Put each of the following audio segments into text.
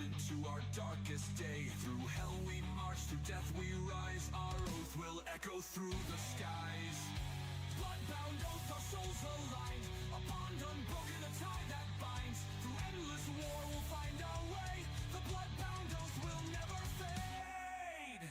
into our darkest day. Through hell we march, through death we rise. Our oath will echo through the skies. Blood-bound oath, our souls aligned. A bond unbroken, a tie that binds. Through endless war we'll find our way. The blood-bound oath will never fade.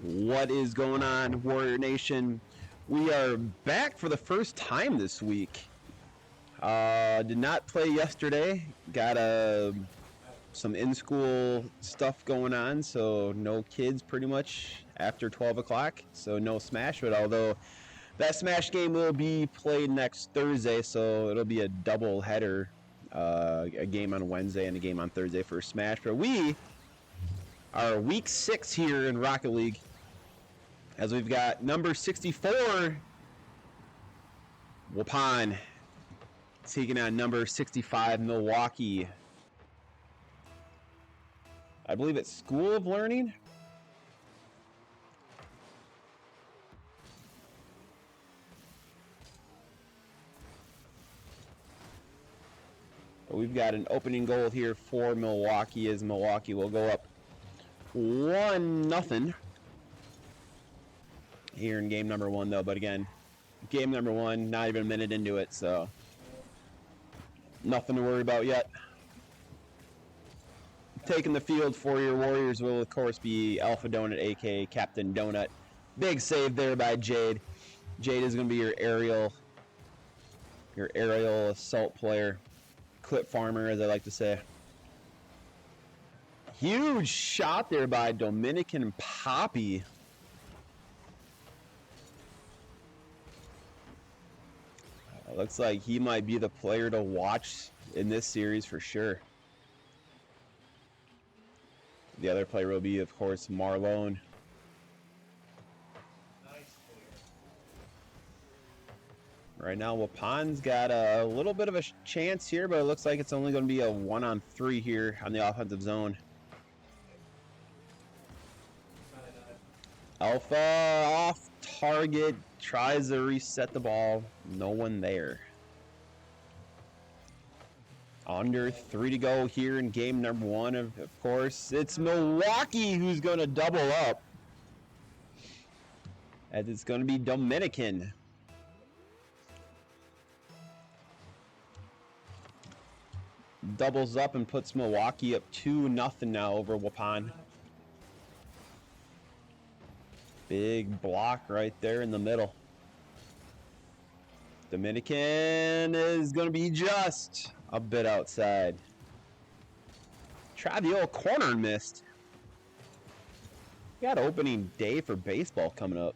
What is going on, Warrior Nation? We are back for the first time this week. Did not play yesterday. Got some in-school stuff going on, so no kids pretty much after 12 o'clock. So no Smash, but although that Smash game will be played next Thursday, so it'll be a double header, a game on Wednesday and a game on Thursday for Smash. But we are week 6 here in Rocket League, as we've got number 64, Waupun, taking on number 65, Milwaukee. I believe it's School of Learning. But we've got an opening goal here for Milwaukee, as Milwaukee will go up 1-0 here in game number 1, though. But again, game number 1, not even a minute into it, so nothing to worry about yet. Taking the field for your Warriors will, of course, be Alpha Donut, aka Captain Donut. Big save there by Jade. Jade is going to be your aerial assault player, clip farmer, as I like to say. Huge shot there by Dominican Poppy. Looks like he might be the player to watch in this series for sure. The other player will be, of course, Marlone. Right now, Waupun's got a little bit of a chance here, but it looks like it's only going to be a 1-on-3 here on the offensive zone. Alpha off target, tries to reset the ball. No one there. Under 3 to go here in game number 1. Of course, it's Milwaukee who's going to double up, as it's going to be Dominican. Doubles up and puts Milwaukee up 2-0 now over Waupun. Big block right there in the middle. Dominican is going to be just a bit outside. Tried the old corner and missed. got opening day for baseball coming up.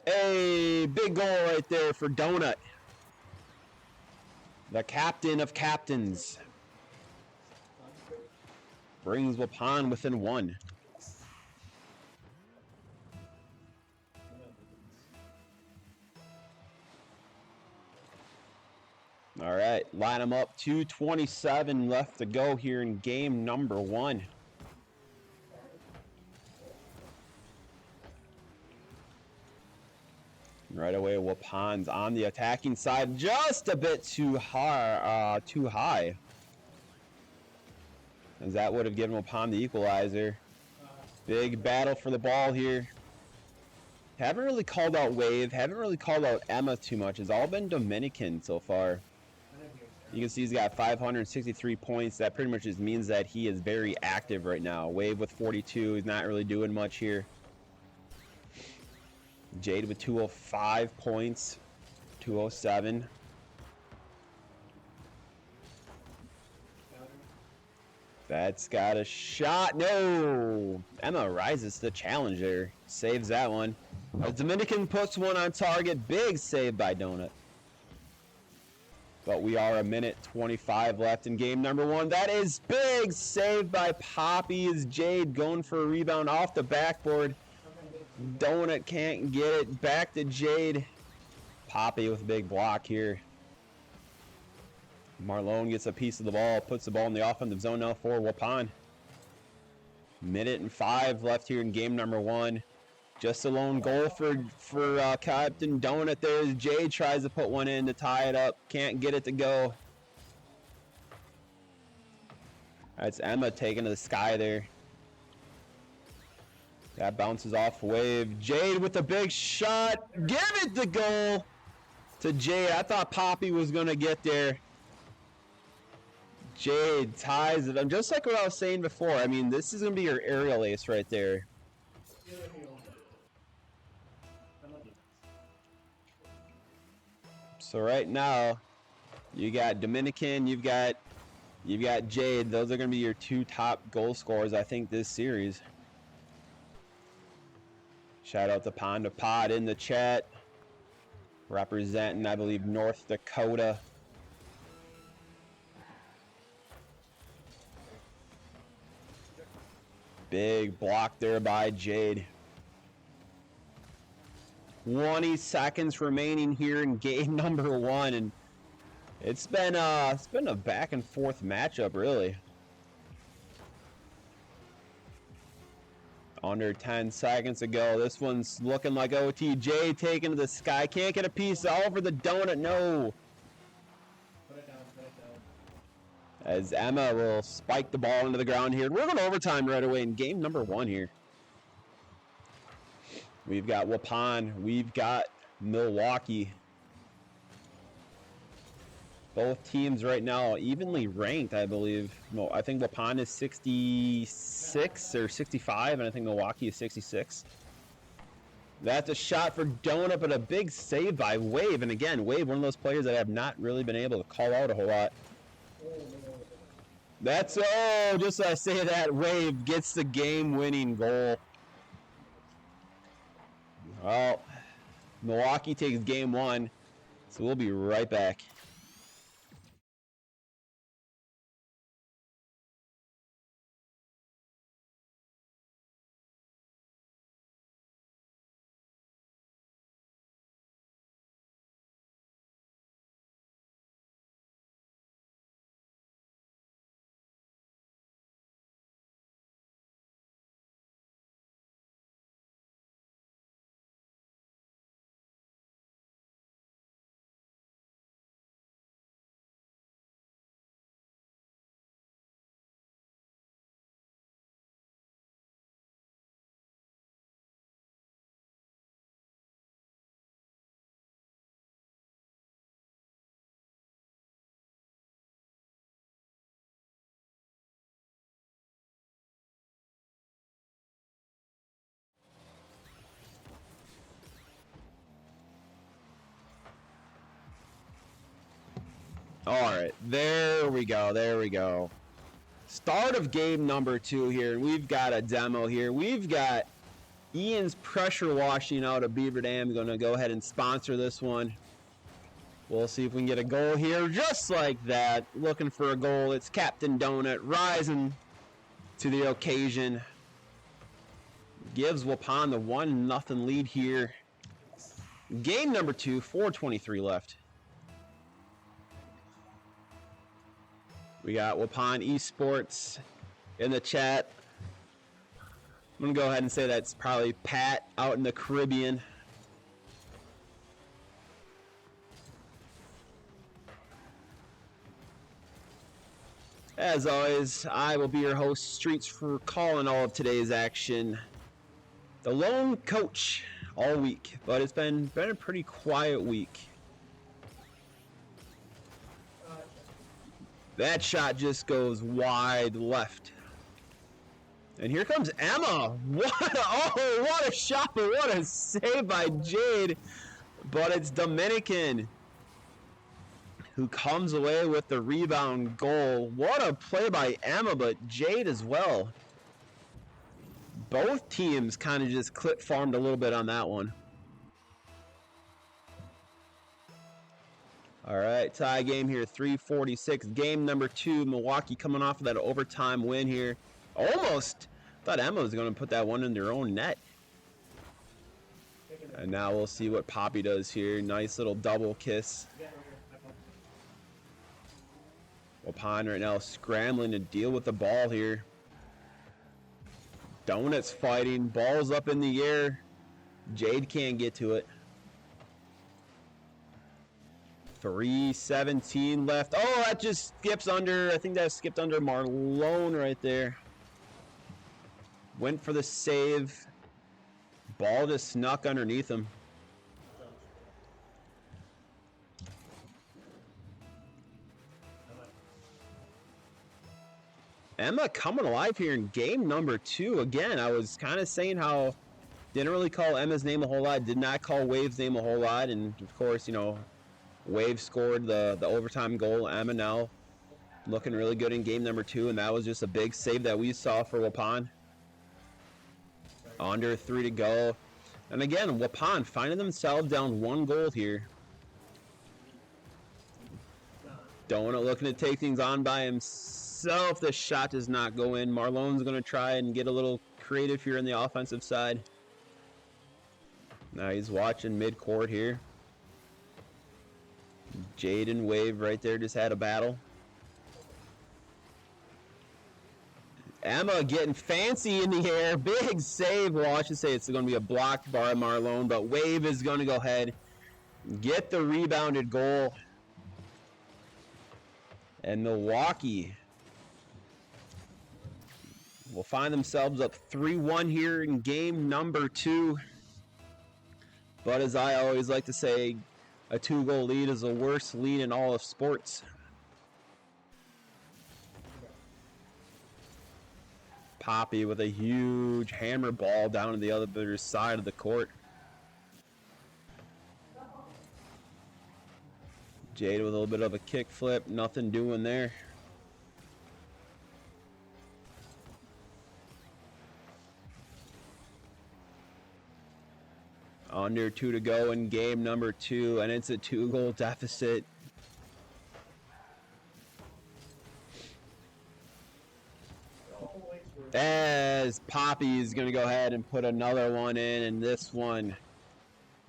Hey, big goal right there for Donut. The captain of captains. Brings Waupun within 1. All right, line them up. 2:27 left to go here in game number 1. Right away, Waupun's on the attacking side, just a bit too high. As that would have given Waupun the equalizer. Big battle for the ball here. Haven't really called out Wave, haven't really called out Emma too much. It's all been Dominican so far. You can see he's got 563 points. That pretty much just means that he is very active right now. Wave with 42, he's not really doing much here. Jade with 205 points, 207. That's got a shot. No! Emma rises to the challenge there. Saves that one. The Dominican puts one on target. Big save by Donut. But we are a minute 25 left in game number 1. That is big save by Poppy as Jade going for a rebound off the backboard. Donut can't get it. Back to Jade. Poppy with a big block here. Marlone gets a piece of the ball, puts the ball in the offensive zone now for Waupun. Minute and 5 left here in game number 1. Just a lone goal for Captain Donut there as Jade tries to put one in to tie it up. Can't get it to go. That's Emma taking to the sky there. That bounces off Wave. Jade with a big shot. Give it the goal to Jade. I thought Poppy was going to get there. Jade ties it. Just like what I was saying before, I mean, this is going to be your aerial ace right there. So right now, you got Dominican, you've got Jade. Those are going to be your 2 top goal scorers, I think, this series. Shout out to Pond of Pod in the chat. Representing, I believe, North Dakota. Big block there by Jade. 20 seconds remaining here in game number 1, and it's been a back and forth matchup, really. Under 10 seconds ago, this one's looking like OT. Jade taking to the sky, can't get a piece over the Donut. No. As Emma will spike the ball into the ground here. We're going to overtime right away in game number 1 here. We've got Waupun. We've got Milwaukee. Both teams right now evenly ranked, I believe. No, I think Waupun is 66 or 65, and I think Milwaukee is 66. That's a shot for Donut, but a big save by Wave. And again, Wave, one of those players that I have not really been able to call out a whole lot. That's, oh, just as I say that, Wave gets the game-winning goal. Well, Milwaukee takes game 1, so we'll be right back. All right, there we go. There we go. Start of game number 2 here, and we've got a demo here. We've got Ian's Pressure Washing out of Beaver Dam. Going to go ahead and sponsor this one. We'll see if we can get a goal here, just like that. Looking for a goal. It's Captain Donut rising to the occasion. Gives Waupun the 1-0 lead here. Game number 2, 4:23 left. We got Waupun Esports in the chat. I'm going to go ahead and say that's probably Pat out in the Caribbean. As always, I will be your host, Streets, for calling all of today's action. The lone coach all week, but it's been a pretty quiet week. That shot just goes wide left. And here comes Emma. What a shot, but what a save by Jade. But it's Dominican who comes away with the rebound goal. What a play by Emma, but Jade as well. Both teams kind of just clip farmed a little bit on that one. All right, tie game here, 3:46. Game number 2, Milwaukee coming off of that overtime win here. Almost thought Emma was going to put that one in their own net. And now we'll see what Poppy does here. Nice little double kiss. Waupun right now scrambling to deal with the ball here. Donuts fighting, ball's up in the air. Jade can't get to it. 3:17 left. Oh, that just skips under. I think that skipped under Marlone right there. Went for the save. Ball just snuck underneath him. Emma coming alive here in game number 2. Again, I was kind of saying how didn't really call Emma's name a whole lot. Did not call Wave's name a whole lot. And, of course, you know, Wave scored the overtime goal. Emma now looking really good in game number 2, and that was just a big save that we saw for Waupun. Under 3 to go. And again, Waupun finding themselves down 1 goal here. Donut looking to take things on by himself. The shot does not go in. Marlone's going to try and get a little creative here on the offensive side. Now he's watching mid-court here. Jade and Wave right there just had a battle. Emma getting fancy in the air. Big save. Well, I should say it's going to be a blocked by Marlone, but Wave is going to go ahead, get the rebounded goal. And Milwaukee will find themselves up 3-1 here in game number 2. But as I always like to say, a 2-goal lead is the worst lead in all of sports. Poppy with a huge hammer ball down to the other side of the court. Jade with a little bit of a kick flip, nothing doing there. Under 2 to go in game number 2, and it's a 2-goal deficit. As Poppy is going to go ahead and put another one in, and this one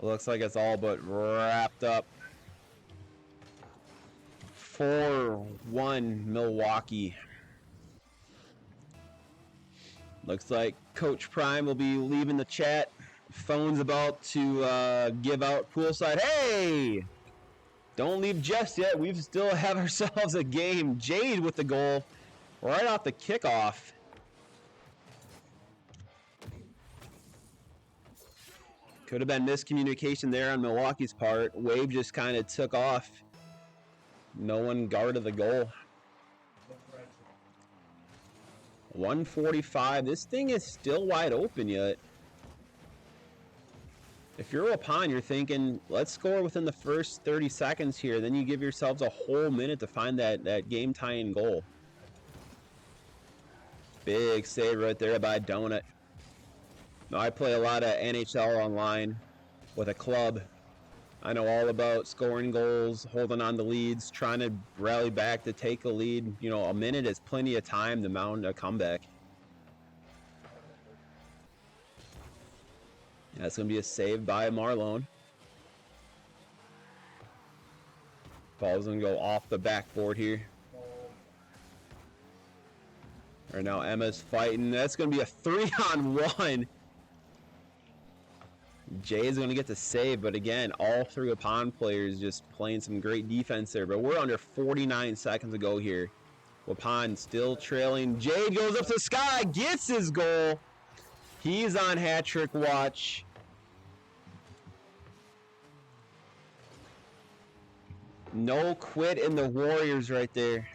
looks like it's all but wrapped up. 4-1 Milwaukee. Looks like Coach Prime will be leaving the chat. Phone's about to give out poolside. Hey! Don't leave just yet. We still have ourselves a game. Jade with the goal right off the kickoff. Could have been miscommunication there on Milwaukee's part. Wave just kind of took off. No one guarded the goal. 1:45. This thing is still wide open yet. If you're Waupun, you're thinking, let's score within the first 30 seconds here. Then you give yourselves a whole minute to find that game-tying goal. Big save right there by Donut. Now, I play a lot of NHL online with a club. I know all about scoring goals, holding on to leads, trying to rally back to take a lead. You know, a minute is plenty of time to mount a comeback. That's going to be a save by Marlone. Ball's going to go off the backboard here. Right now, Emma's fighting. That's going to be a 3-on-1. Jay is going to get the save, but again, all three Waupun players just playing some great defense there. But we're under 49 seconds to go here. Waupun still trailing. Jade goes up to the sky, gets his goal. He's on hat trick watch. No quit in the Warriors right there.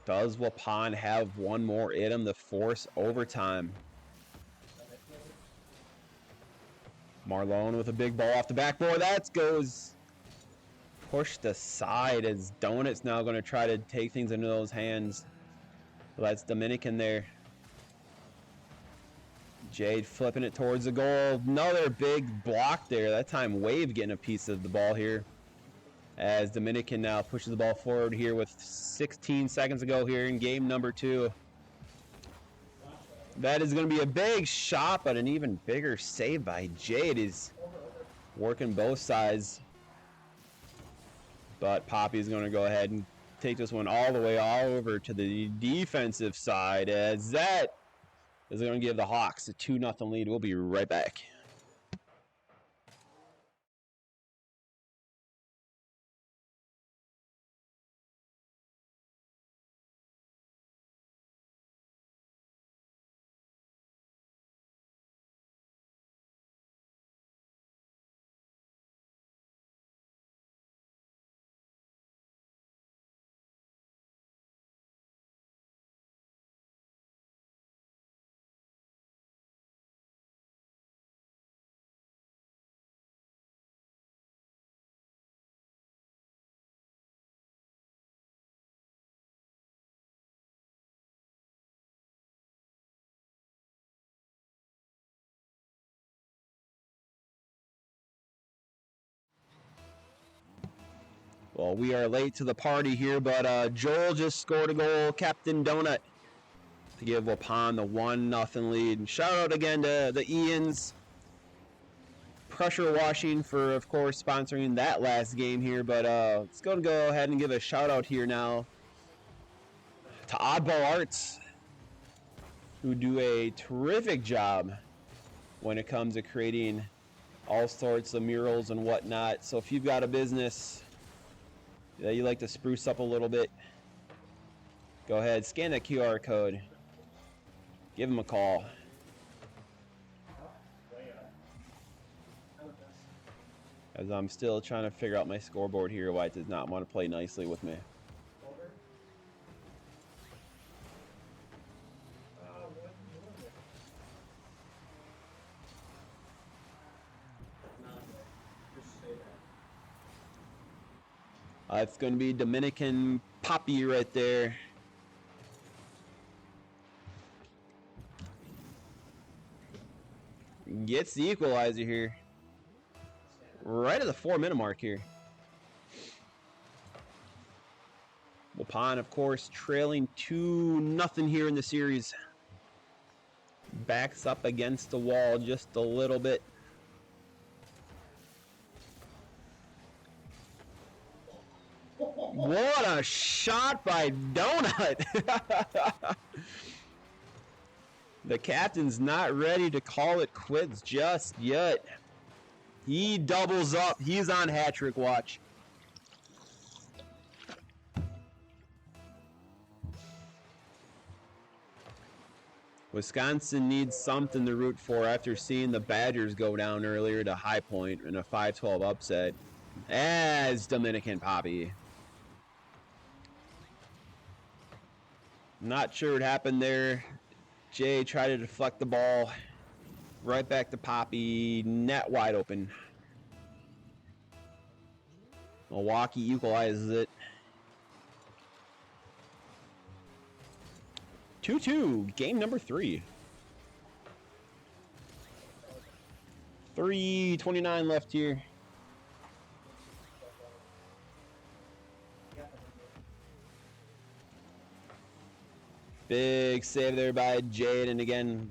Does Waupun have one more in him to force overtime? Marlone with a big ball off the backboard. That goes pushed aside as Donut's now going to try to take things into those hands. Well, that's Dominican there. Jade flipping it towards the goal. Another big block there. That time Wave getting a piece of the ball here. As Dominican now pushes the ball forward here with 16 seconds to go here in game number 2. That is going to be a big shot, but an even bigger save by Jade. Is working both sides. But Poppy's going to go ahead and take this one all the way over to the defensive side, as that is going to give the Hawks a 2-0 lead. We'll be right back. Well, we are late to the party here, but Joel just scored a goal, Captain Donut, to give Waupun the 1-0 lead. And shout out again to the Ians. Pressure Washing for, of course, sponsoring that last game here. But let's go ahead and give a shout out here now to Oddball Arts, who do a terrific job when it comes to creating all sorts of murals and whatnot. So if you've got a business that you like to spruce up a little bit, go ahead, scan that QR code, give them a call. As I'm still trying to figure out my scoreboard here, why it does not want to play nicely with me. It's going to be Dominican Poppy right there. Gets the equalizer here. Right at the 4-minute mark here. Waupun, of course, trailing 2-0 here in the series. Backs up against the wall just a little bit. What a shot by Donut! The captain's not ready to call it quits just yet. He doubles up. He's on hat trick watch. Wisconsin needs something to root for after seeing the Badgers go down earlier to High Point in a 5-12 upset. As Dominican Poppy. Not sure what happened there. Jay tried to deflect the ball. Right back to Poppy. Net wide open. Milwaukee equalizes it. 2-2. Game number 3. 3:29 left here. Big save there by Jade, and again,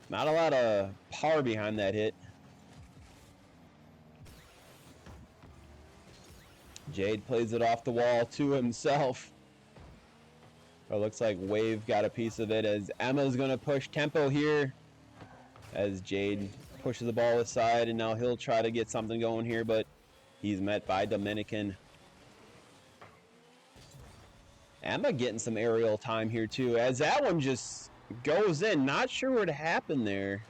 not a lot of power behind that hit. Jade plays it off the wall to himself. It looks like Wave got a piece of it as Emma's going to push tempo here as Jade pushes the ball aside, and now he'll try to get something going here, but he's met by Dominican. Emma getting some aerial time here too, as that one just goes in. Not sure what happened there.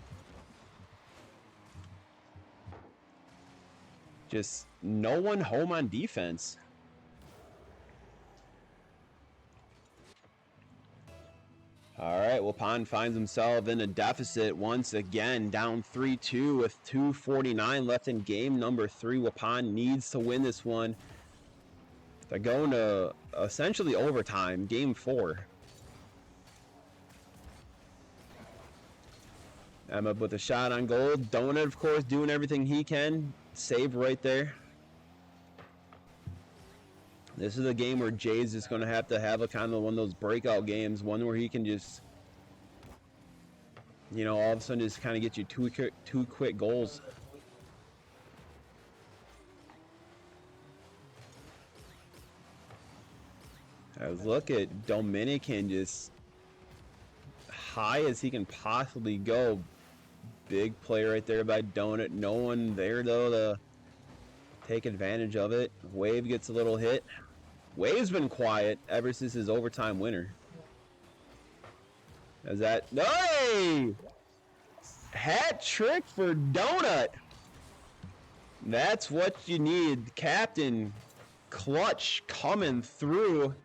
Just no one home on defense. All right, Waupun finds himself in a deficit once again, down 3-2 with 2:49 left in game number 3. Waupun needs to win this one. They're going to essentially overtime, game 4. Emma with a shot on goal. Donut, of course, doing everything he can. Save right there. This is a game where Jay's just going to have a kind of one of those breakout games, one where he can just, you know, all of a sudden just kind of get you two quick goals. Look at Dominican, just high as he can possibly go. Big play right there by Donut. No one there though to take advantage of it. Wave gets a little hit. Wave's been quiet ever since his overtime winner. Is that, hey! Hat trick for Donut. That's what you need. Captain clutch coming through.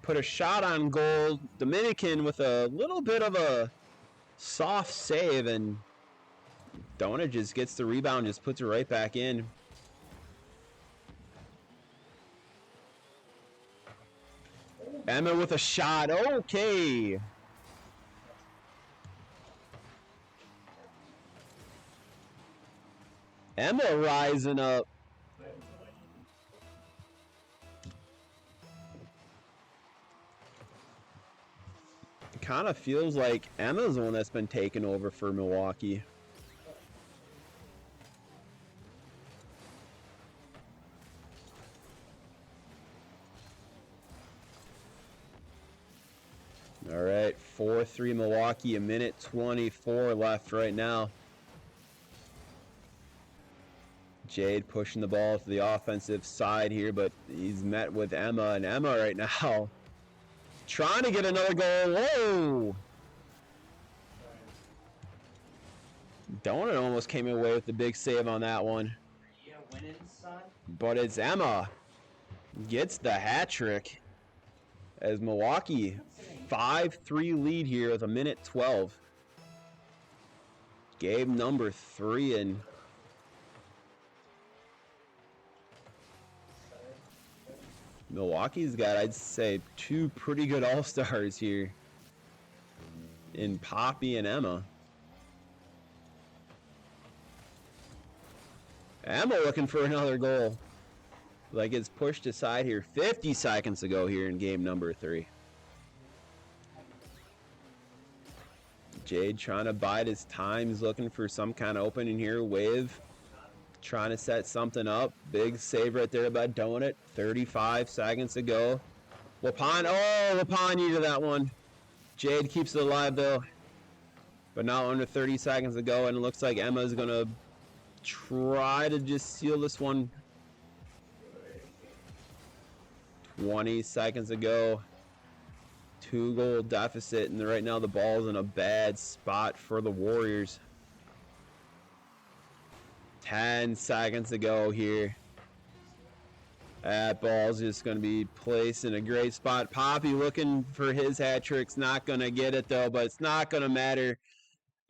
Put a shot on goal. Dominican with a little bit of a soft save, and Donut just gets the rebound, just puts it right back in. Emma with a shot. Okay. Emma rising up. Kind of feels like Emma's the one that's been taken over for Milwaukee. All right, 4-3 Milwaukee, 1:24 left right now. Jade pushing the ball to the offensive side here, but he's met with Emma, and Emma right now trying to get another goal. Whoa! Donut almost came away with the big save on that one. But it's Emma gets the hat trick as Milwaukee 5-3 lead here with 1:12. Game number 3, and Milwaukee's got, I'd say, 2 pretty good all-stars here in Poppy and Emma. Emma looking for another goal. Like it's pushed aside here 50 seconds ago here in game number 3. Jade trying to bide his time. He's looking for some kind of opening here. Wave trying to set something up. Big save right there by Donut. 35 seconds ago. Waupun. Oh, Waupun needed that one. Jade keeps it alive though. But now under 30 seconds ago, and it looks like Emma's going to try to just seal this one. 20 seconds ago. 2-goal deficit, and right now the ball's in a bad spot for the Warriors. 10 seconds ago here. That ball's just going to be placed in a great spot. Poppy looking for his hat trick's not going to get it, though, but it's not going to matter.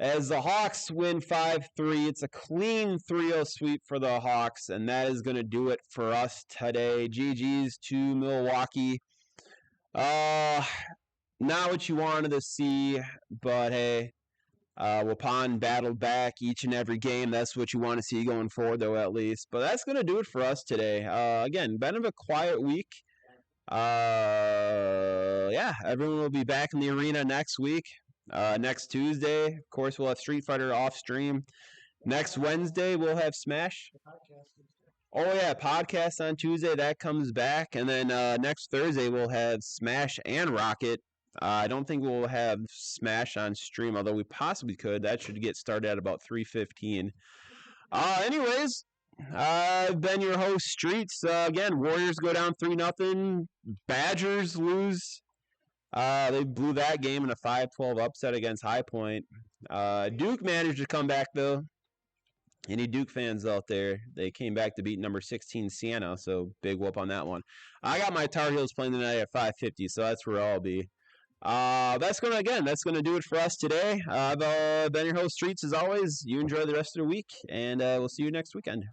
As the Hawks win 5-3, it's a clean 3-0 sweep for the Hawks, and that is going to do it for us today. GG's to Milwaukee. Not what you wanted to see, but hey, Waupun battled back each and every game. That's what you want to see going forward, though, at least. But that's going to do it for us today. Again, been a quiet week. Yeah, everyone will be back in the arena next week. Next Tuesday, of course, we'll have Street Fighter off stream. Next Wednesday, we'll have Smash. Oh, yeah, podcast on Tuesday. That comes back. And then next Thursday, we'll have Smash and Rocket. I don't think we'll have Smash on stream, although we possibly could. That should get started at about 3:15. Anyways, I've been your host, Streets. Again, Warriors go down 3-0. Badgers lose. They blew that game in a 5-12 upset against High Point. Duke managed to come back, though. Any Duke fans out there, they came back to beat number 16 Siena, so big whoop on that one. I got my Tar Heels playing tonight at 5:50, so that's where I'll be. That's gonna do it for us today. I've been your host, Streets, as always. You enjoy the rest of the week, and we'll see you next weekend.